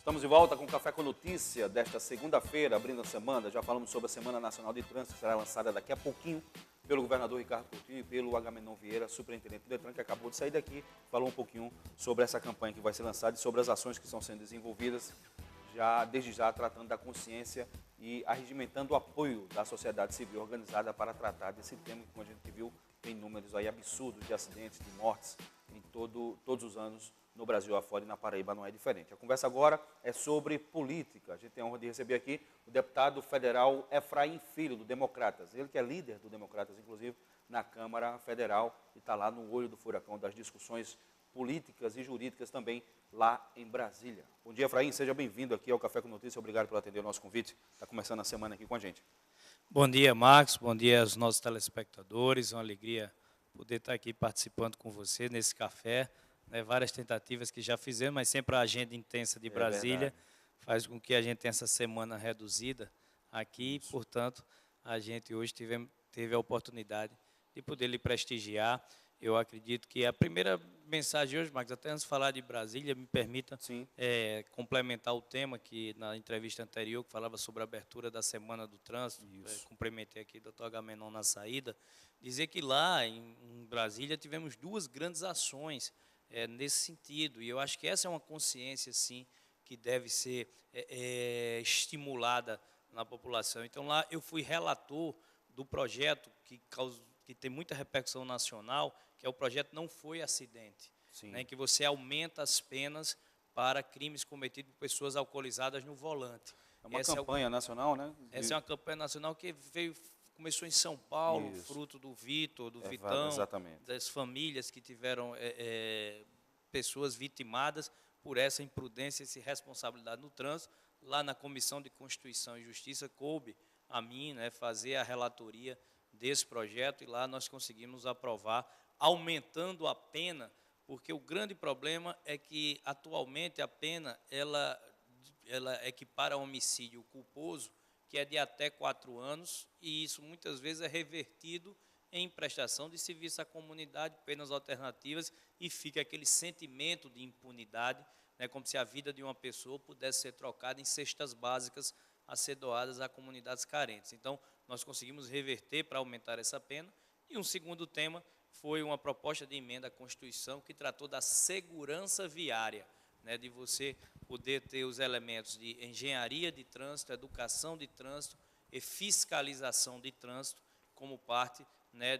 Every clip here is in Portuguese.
Estamos de volta com o Café com Notícia desta segunda-feira, abrindo a semana. Já falamos sobre a Semana Nacional de Trânsito, que será lançada daqui a pouquinho pelo governador Ricardo Coutinho e pelo Agamenon Vieira, superintendente do Detran, que acabou de sair daqui, falou um pouquinho sobre essa campanha que vai ser lançada e sobre as ações que estão sendo desenvolvidas, desde já tratando da consciência e arregimentando o apoio da sociedade civil organizada para tratar desse tema que, como a gente viu, tem números aí absurdos de acidentes, de mortes em todos os anos no Brasil afora, e na Paraíba não é diferente. A conversa agora é sobre política. A gente tem a honra de receber aqui o deputado federal Efraim Filho, do Democratas. Ele que é líder do Democratas, inclusive, na Câmara Federal, e está lá no olho do furacão das discussões políticas e jurídicas também lá em Brasília. Bom dia, Efraim. Seja bem-vindo aqui ao Café com Notícia. Obrigado por atender o nosso convite. Está começando a semana aqui com a gente. Bom dia, Marcos. Bom dia aos nossos telespectadores. Uma alegria poder estar aqui participando com você nesse café. Várias tentativas que já fizemos, mas sempre a agenda intensa de Brasília faz com que a gente tenha essa semana reduzida aqui. Portanto, a gente hoje teve a oportunidade de poder lhe prestigiar. Eu acredito que a primeira mensagem hoje, Marcos, até antes de falar de Brasília, me permita complementar o tema que na entrevista anterior, que falava sobre a abertura da Semana do Trânsito, cumprimentei aqui o doutor Agamenon na saída, dizer que lá em Brasília tivemos duas grandes ações nesse sentido, e eu acho que essa é uma consciência, sim, que deve ser estimulada na população. Então, lá eu fui relator do projeto que tem muita repercussão nacional, que é o projeto Não Foi Acidente, em que você aumenta as penas para crimes cometidos por pessoas alcoolizadas no volante. É uma campanha nacional, né? Essa é uma campanha nacional que começou em São Paulo, fruto do Vitor, do Vitão, das famílias que tiveram pessoas vitimadas por essa imprudência e irresponsabilidade no trânsito. Lá na Comissão de Constituição e Justiça, coube a mim fazer a relatoria desse projeto, e lá nós conseguimos aprovar, aumentando a pena, porque o grande problema é que, atualmente, a pena ela equipara a homicídio culposo, que é de até 4 anos, e isso muitas vezes é revertido em prestação de serviço à comunidade, penas alternativas, e fica aquele sentimento de impunidade, como se a vida de uma pessoa pudesse ser trocada em cestas básicas a ser doadas a comunidades carentes. Então, nós conseguimos reverter para aumentar essa pena. E um segundo tema foi uma proposta de emenda à Constituição que tratou da segurança viária, de você poder ter os elementos de engenharia de trânsito, educação de trânsito e fiscalização de trânsito como parte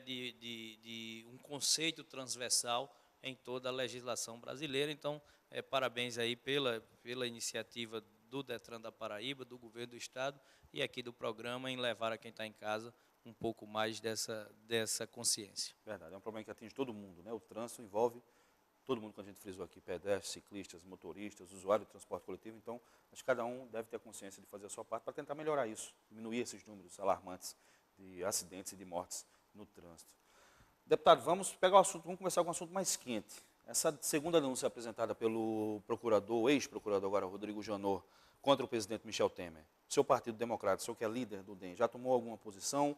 de um conceito transversal em toda a legislação brasileira. Então, parabéns aí pela iniciativa do Detran da Paraíba, do governo do Estado e aqui do programa, em levar a quem está em casa um pouco mais dessa consciência. Verdade, é um problema que atinge todo mundo, né? O trânsito envolve todo mundo, como a gente frisou aqui, pedestres, ciclistas, motoristas, usuários de transporte coletivo. Então, acho que cada um deve ter a consciência de fazer a sua parte para tentar melhorar isso, diminuir esses números alarmantes de acidentes e de mortes no trânsito. Deputado, vamos conversar com um assunto mais quente. Essa segunda denúncia apresentada pelo procurador, ex-procurador agora, Rodrigo Janot, contra o presidente Michel Temer. O seu Partido Democrata, o senhor que é líder do DEM, já tomou alguma posição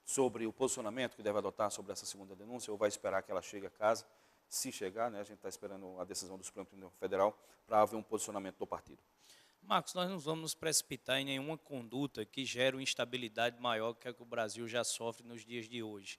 sobre o posicionamento que deve adotar sobre essa segunda denúncia, ou vai esperar que ela chegue a casa? Se chegar, a gente está esperando a decisão do Supremo Tribunal Federal para haver um posicionamento do partido. Marcos, nós não vamos nos precipitar em nenhuma conduta que gere uma instabilidade maior que a que o Brasil já sofre nos dias de hoje.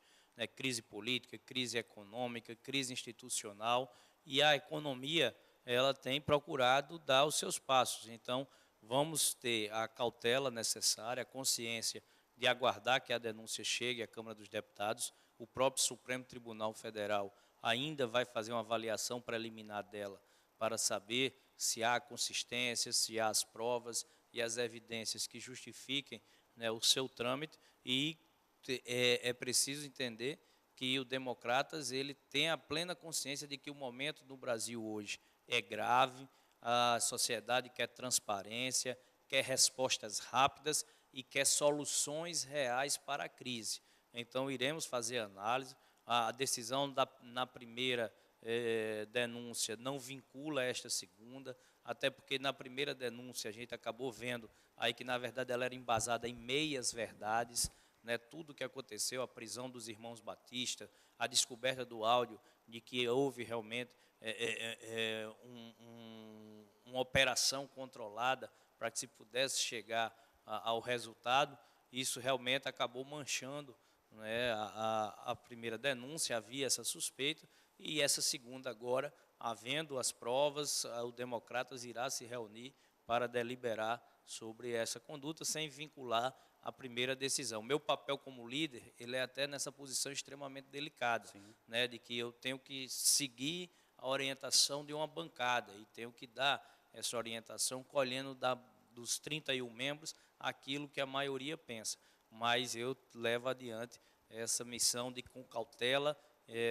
Crise política, crise econômica, crise institucional, e a economia ela tem procurado dar os seus passos. Então, vamos ter a cautela necessária, a consciência de aguardar que a denúncia chegue à Câmara dos Deputados. O próprio Supremo Tribunal Federal ainda vai fazer uma avaliação preliminar dela para saber se há consistência, se há as provas e as evidências que justifiquem o seu trâmite, e é preciso entender que o Democratas ele tem a plena consciência de que o momento no Brasil hoje é grave, a sociedade quer transparência, quer respostas rápidas e quer soluções reais para a crise. Então, iremos fazer análise. A decisão na primeira denúncia não vincula esta segunda, até porque na primeira denúncia a gente acabou vendo aí que, na verdade, ela era embasada em meias verdades, tudo o que aconteceu, a prisão dos irmãos Batista, a descoberta do áudio de que houve realmente uma operação controlada para que se pudesse chegar ao resultado. Isso realmente acabou manchando, né, a primeira denúncia, havia essa suspeita, e essa segunda agora, havendo as provas, o Democratas irá se reunir para deliberar sobre essa conduta, sem vincular a primeira decisão. Meu papel como líder, ele é até nessa posição extremamente delicada, né, de que eu tenho que seguir a orientação de uma bancada e tenho que dar essa orientação colhendo dos 31 membros aquilo que a maioria pensa. Mas eu levo adiante essa missão de, com cautela,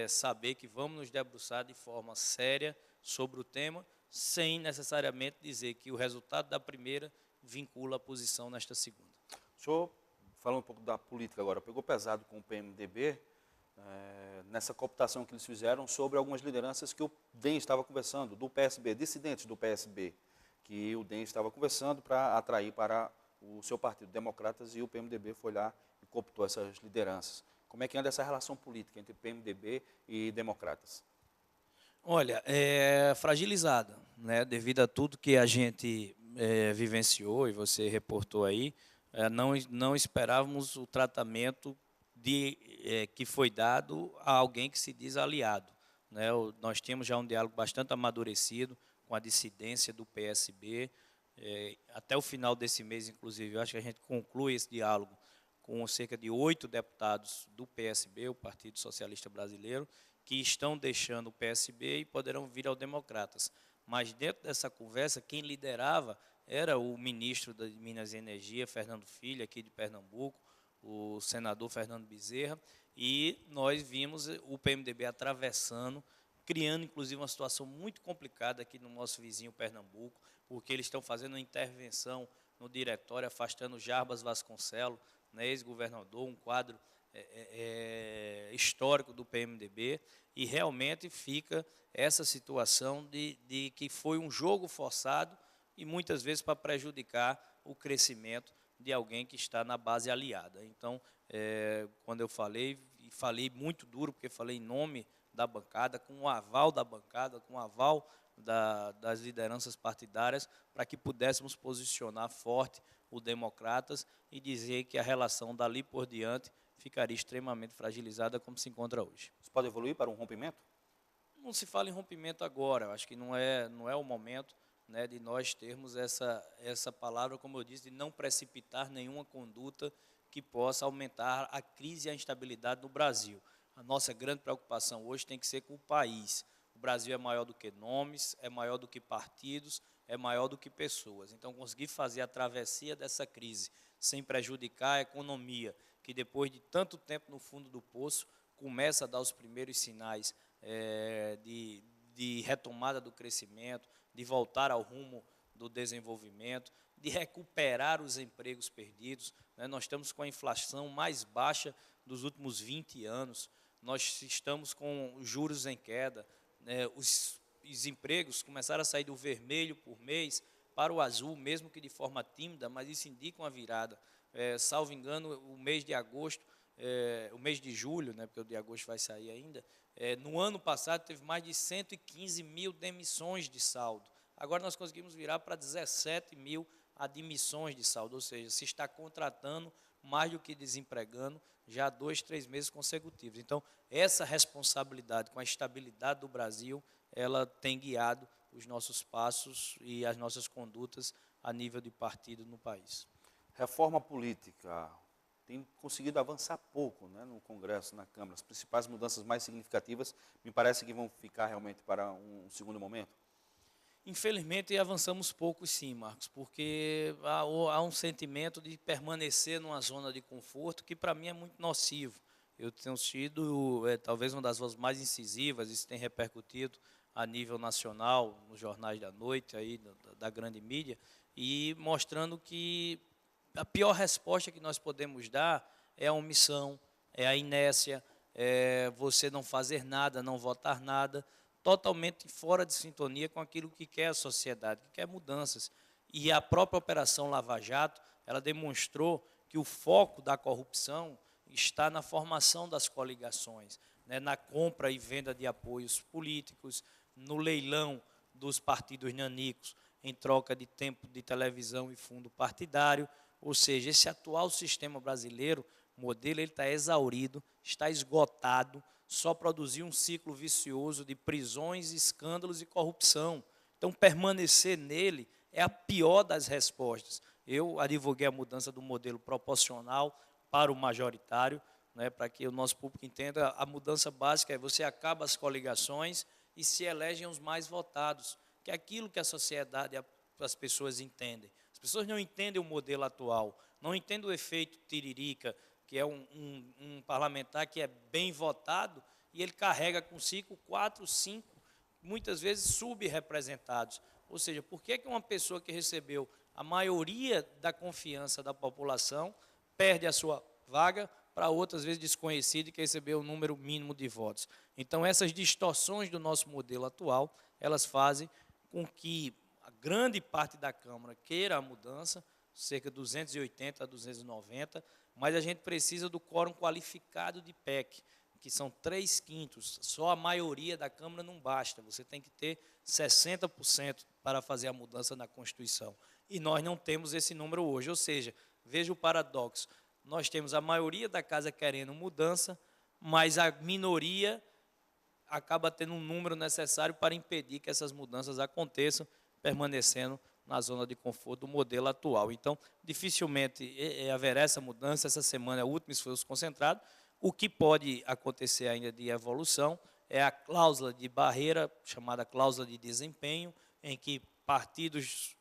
saber que vamos nos debruçar de forma séria sobre o tema, sem necessariamente dizer que o resultado da primeira vincula a posição nesta segunda. O senhor, falando um pouco da política agora, pegou pesado com o PMDB, nessa cooptação que eles fizeram sobre algumas lideranças que o DEM estava conversando, do PSB, dissidentes do PSB, que o DEM estava conversando para atrair para o seu partido, Democratas, e o PMDB foi lá e cooptou essas lideranças. Como é que anda essa relação política entre PMDB e Democratas? Olha, é fragilizada, né, devido a tudo que a gente vivenciou, e você reportou aí, não esperávamos o tratamento que foi dado a alguém que se diz aliado, né? Nós tínhamos já um diálogo bastante amadurecido com a dissidência do PSB, até o final desse mês, inclusive, eu acho que a gente conclui esse diálogo com cerca de 8 deputados do PSB, o Partido Socialista Brasileiro, que estão deixando o PSB e poderão vir ao Democratas. Mas dentro dessa conversa, quem liderava era o ministro de Minas e Energia, Fernando Filho, aqui de Pernambuco, o senador Fernando Bezerra, e nós vimos o PMDB atravessando, criando inclusive uma situação muito complicada aqui no nosso vizinho Pernambuco, porque eles estão fazendo uma intervenção no diretório, afastando Jarbas Vasconcelos, né, ex-governador, um quadro histórico do PMDB, e realmente fica essa situação de que foi um jogo forçado e muitas vezes para prejudicar o crescimento de alguém que está na base aliada. Então, quando eu falei muito duro, porque falei em nome da bancada, com o aval da bancada, com o aval das lideranças partidárias, para que pudéssemos posicionar forte o Democratas e dizer que a relação dali por diante ficaria extremamente fragilizada como se encontra hoje. Isso pode evoluir para um rompimento? Não se fala em rompimento agora, eu acho que não é o momento, né, de nós termos essa palavra, como eu disse, de não precipitar nenhuma conduta que possa aumentar a crise e a instabilidade no Brasil. A nossa grande preocupação hoje tem que ser com o país. O Brasil é maior do que nomes, é maior do que partidos, é maior do que pessoas. Então, conseguir fazer a travessia dessa crise sem prejudicar a economia, que depois de tanto tempo no fundo do poço, começa a dar os primeiros sinais de retomada do crescimento, de voltar ao rumo do desenvolvimento, de recuperar os empregos perdidos, né? Nós estamos com a inflação mais baixa dos últimos 20 anos, nós estamos com juros em queda, né? Os empregos começaram a sair do vermelho por mês para o azul, mesmo que de forma tímida, mas isso indica uma virada. Salvo engano, o mês de agosto, o mês de julho, né, porque o de agosto vai sair ainda, no ano passado teve mais de 115 mil demissões de saldo. Agora nós conseguimos virar para 17 mil admissões de saldo, ou seja, se está contratando mais do que desempregando já há 2, 3 meses consecutivos. Então, essa responsabilidade com a estabilidade do Brasil, ela tem guiado os nossos passos e as nossas condutas a nível de partido no país. Reforma política tem conseguido avançar pouco, né, no Congresso, na Câmara. As principais mudanças mais significativas me parece que vão ficar realmente para um segundo momento. Infelizmente, avançamos pouco sim, Marcos, porque há um sentimento de permanecer numa zona de conforto que, para mim, é muito nocivo. Eu tenho sido, talvez, uma das vozes mais incisivas, isso tem repercutido a nível nacional, nos jornais da noite, aí, da grande mídia, e mostrando que a pior resposta que nós podemos dar é a omissão, é a inércia, é você não fazer nada, não votar nada, totalmente fora de sintonia com aquilo que quer a sociedade, que quer mudanças. E a própria Operação Lava Jato, ela demonstrou que o foco da corrupção está na formação das coligações, né, na compra e venda de apoios políticos, no leilão dos partidos nanicos. em troca de tempo de televisão e fundo partidário. Ou seja, esse atual sistema brasileiro, modelo, ele está exaurido, está esgotado, só produziu um ciclo vicioso de prisões, escândalos e corrupção. Então, permanecer nele é a pior das respostas. Eu advoguei a mudança do modelo proporcional para o majoritário, né, para que o nosso público entenda. A mudança básica é você acaba as coligações e se elegem os mais votados, que é aquilo que a sociedade, as pessoas entendem. As pessoas não entendem o modelo atual, não entendem o efeito tiririca, que é um parlamentar que é bem votado e ele carrega consigo 4, 5, muitas vezes subrepresentados. Ou seja, por que uma pessoa que recebeu a maioria da confiança da população perde a sua vaga para outras vezes desconhecida que recebeu o número mínimo de votos? Então, essas distorções do nosso modelo atual, elas fazem com que a grande parte da Câmara queira a mudança, cerca de 280 a 290, mas a gente precisa do quórum qualificado de PEC, que são 3/5, só a maioria da Câmara não basta, você tem que ter 60% para fazer a mudança na Constituição. E nós não temos esse número hoje, ou seja, veja o paradoxo, nós temos a maioria da casa querendo mudança, mas a minoria acaba tendo um número necessário para impedir que essas mudanças aconteçam, permanecendo na zona de conforto do modelo atual. Então, dificilmente haverá essa mudança. Essa semana, a última esforço concentrado. O que pode acontecer ainda de evolução é a cláusula de barreira, chamada cláusula de desempenho, em que partidos,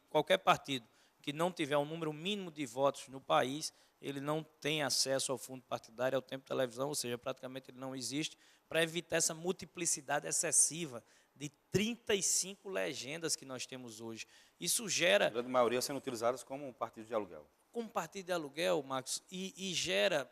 qualquer partido que não tiver um número mínimo de votos no país, ele não tem acesso ao fundo partidário, ao tempo de televisão, ou seja, praticamente ele não existe, para evitar essa multiplicidade excessiva de 35 legendas que nós temos hoje. Isso gera... A grande maioria sendo utilizadas como um partido de aluguel. Como partido de aluguel, Marcos, e gera,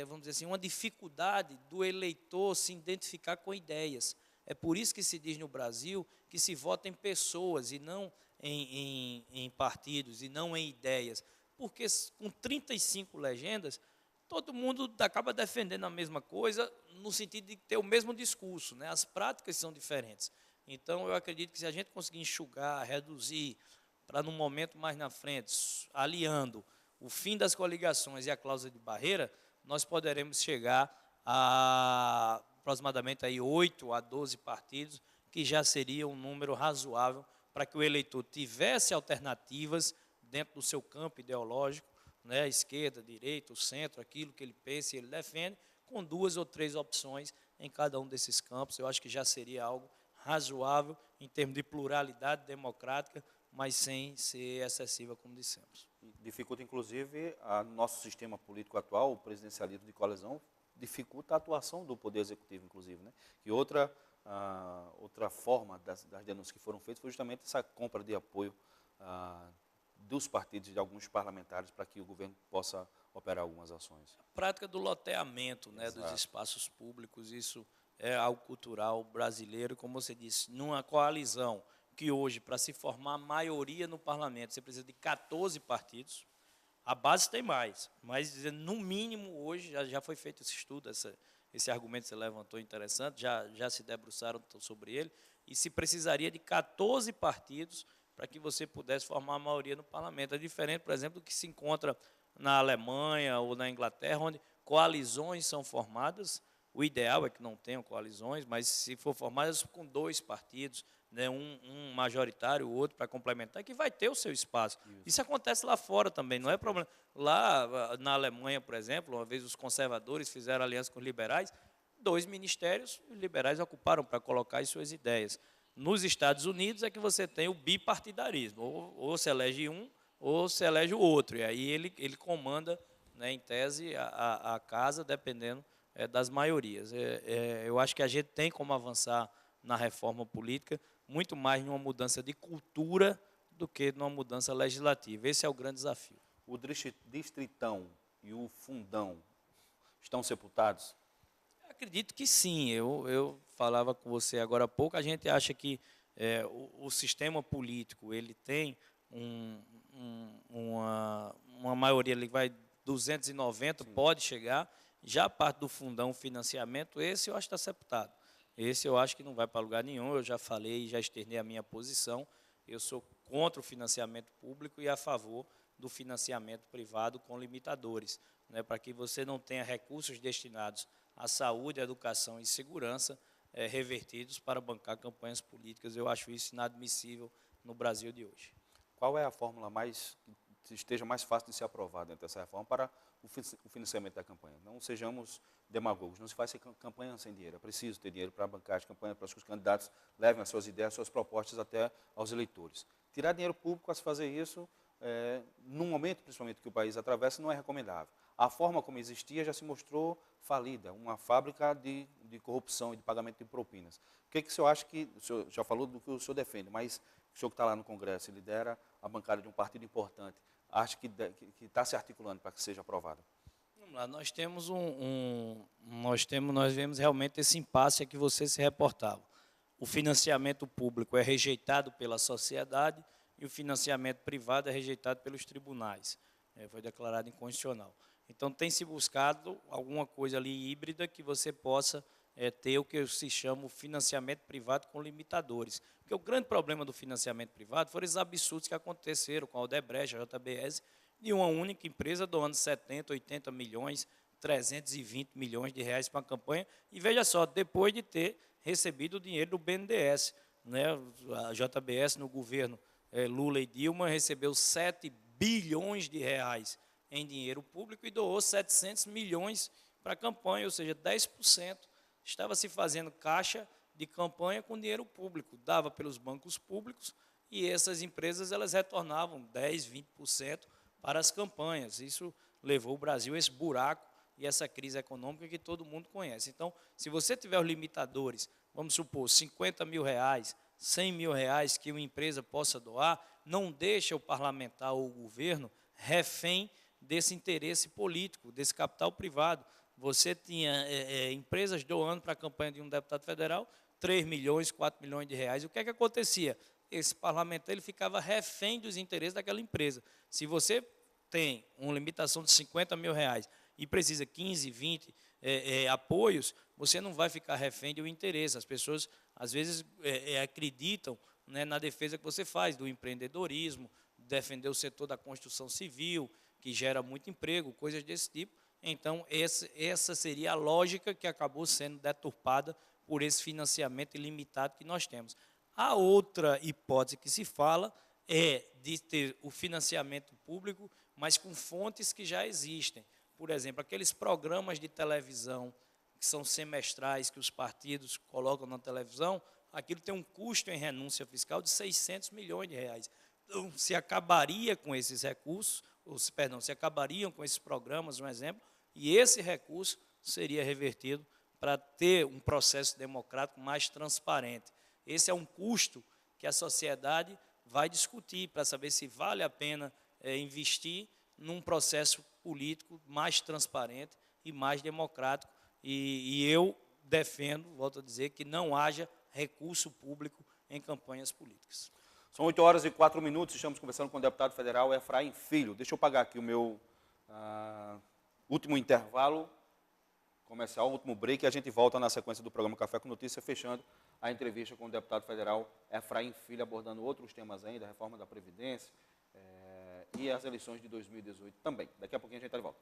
vamos dizer assim, uma dificuldade do eleitor se identificar com ideias. É por isso que se diz no Brasil que se vota em pessoas e não em partidos, e não em ideias. Porque com 35 legendas, todo mundo acaba defendendo a mesma coisa, no sentido de ter o mesmo discurso, né? As práticas são diferentes. Então, eu acredito que se a gente conseguir enxugar, reduzir, para num momento mais na frente, aliando o fim das coligações e a cláusula de barreira, nós poderemos chegar a aproximadamente aí 8 a 12 partidos, que já seria um número razoável para que o eleitor tivesse alternativas dentro do seu campo ideológico, né, a esquerda, a direita, o centro, aquilo que ele pensa e ele defende, com 2 ou 3 opções em cada um desses campos. Eu acho que já seria algo razoável em termos de pluralidade democrática, mas sem ser excessiva, como dissemos. Dificulta, inclusive, nosso sistema político atual, o presidencialismo de coalizão, dificulta a atuação do Poder Executivo, inclusive, né? Que outra forma das denúncias que foram feitas foi justamente essa compra de apoio dos partidos e de alguns parlamentares para que o governo possa operar algumas ações. A prática do loteamento, né, dos espaços públicos, isso é algo cultural brasileiro, como você disse, numa coalizão que hoje, para se formar maioria no parlamento, você precisa de 14 partidos, a base tem mais, mas no mínimo hoje, já foi feito esse estudo, esse argumento que você levantou interessante, já se debruçaram sobre ele, e se precisaria de 14 partidos para que você pudesse formar a maioria no parlamento. É diferente, por exemplo, do que se encontra na Alemanha ou na Inglaterra, onde coalizões são formadas. O ideal é que não tenham coalizões, mas se for formadas com 2 partidos, né, um majoritário, o outro para complementar, que vai ter o seu espaço. Isso acontece lá fora também, não é problema. Lá na Alemanha, por exemplo, uma vez os conservadores fizeram aliança com os liberais, 2 ministérios os liberais ocuparam para colocar as suas ideias. Nos Estados Unidos é que você tem o bipartidarismo, ou se elege um, ou se elege o outro, e aí ele comanda, né, em tese, a casa, dependendo das maiorias. Eu acho que a gente tem como avançar na reforma política, muito mais numa mudança de cultura do que numa mudança legislativa. Esse é o grande desafio. O Distritão e o Fundão estão sepultados? Acredito que sim. Eu falava com você agora há pouco, a gente acha que o sistema político ele tem uma maioria, ele vai 290, sim, pode chegar. Já a parte do fundão, financiamento, esse eu acho que está sepultado. Esse eu acho que não vai para lugar nenhum, eu já falei, já externei a minha posição. Eu sou contra o financiamento público e a favor do financiamento privado com limitadores, né, para que você não tenha recursos destinados à saúde, à educação e segurança revertidos para bancar campanhas políticas. Eu acho isso inadmissível no Brasil de hoje. Qual é a fórmula que esteja mais fácil de ser aprovada dentro dessa reforma para o financiamento da campanha? Não sejamos demagogos, não se faz campanha sem dinheiro. É preciso ter dinheiro para bancar as campanhas, para que os candidatos levem as suas ideias, as suas propostas até aos eleitores. Tirar dinheiro público para se fazer isso, num momento, principalmente, que o país atravessa, não é recomendável. A forma como existia já se mostrou falida, uma fábrica de corrupção e de pagamento de propinas. O que o senhor acha que, o senhor já falou do que o senhor defende, mas o senhor que está lá no Congresso e lidera a bancada de um partido importante, acha que está se articulando para que seja aprovada? Vamos lá, nós vemos realmente esse impasse a que você se reportava. O financiamento público é rejeitado pela sociedade e o financiamento privado é rejeitado pelos tribunais. Foi declarado inconstitucional. Então, tem se buscado alguma coisa ali híbrida que você possa ter o que se chama o financiamento privado com limitadores. Porque o grande problema do financiamento privado foram esses absurdos que aconteceram com a Odebrecht, a JBS, de uma única empresa doando 70, 80 milhões, 320 milhões de reais para a campanha. E veja só, depois de ter recebido o dinheiro do BNDES, né, a JBS no governo Lula e Dilma recebeu 7 bilhões de reais em dinheiro público e doou 700 milhões para a campanha, ou seja, 10%. Estava se fazendo caixa de campanha com dinheiro público, dava pelos bancos públicos e essas empresas elas retornavam 10, 20% para as campanhas. Isso levou o Brasil a esse buraco e essa crise econômica que todo mundo conhece. Então, se você tiver os limitadores, vamos supor, 50 mil reais, 100 mil reais que uma empresa possa doar, não deixa o parlamentar ou o governo refém desse interesse político, desse capital privado. Você tinha empresas doando para a campanha de um deputado federal 3 milhões, 4 milhões de reais. O que é que acontecia? Esse parlamentar ele ficava refém dos interesses daquela empresa. Se você tem uma limitação de 50 mil reais e precisa 15, 20 apoios, você não vai ficar refém do interesse. As pessoas, às vezes, acreditam, né, na defesa que você faz do empreendedorismo, defender o setor da construção civil, que gera muito emprego, coisas desse tipo. Então, essa seria a lógica que acabou sendo deturpada por esse financiamento ilimitado que nós temos. A outra hipótese que se fala é de ter o financiamento público, mas com fontes que já existem. Por exemplo, aqueles programas de televisão que são semestrais, que os partidos colocam na televisão, aquilo tem um custo em renúncia fiscal de 600 milhões de reais. Então, se acabaria com esses recursos, se acabariam com esses programas, um exemplo, e esse recurso seria revertido para ter um processo democrático mais transparente. Esse é um custo que a sociedade vai discutir para saber se vale a pena investir num processo político mais transparente e mais democrático. E eu defendo, volto a dizer, que não haja recurso público em campanhas políticas. São 8 horas e 4 minutos, estamos conversando com o deputado federal Efraim Filho. Deixa eu pagar aqui o meu último intervalo comercial, último break, e a gente volta na sequência do programa Café com Notícia, fechando a entrevista com o deputado federal Efraim Filho, abordando outros temas ainda, a reforma da Previdência e as eleições de 2018 também. Daqui a pouquinho a gente está de volta.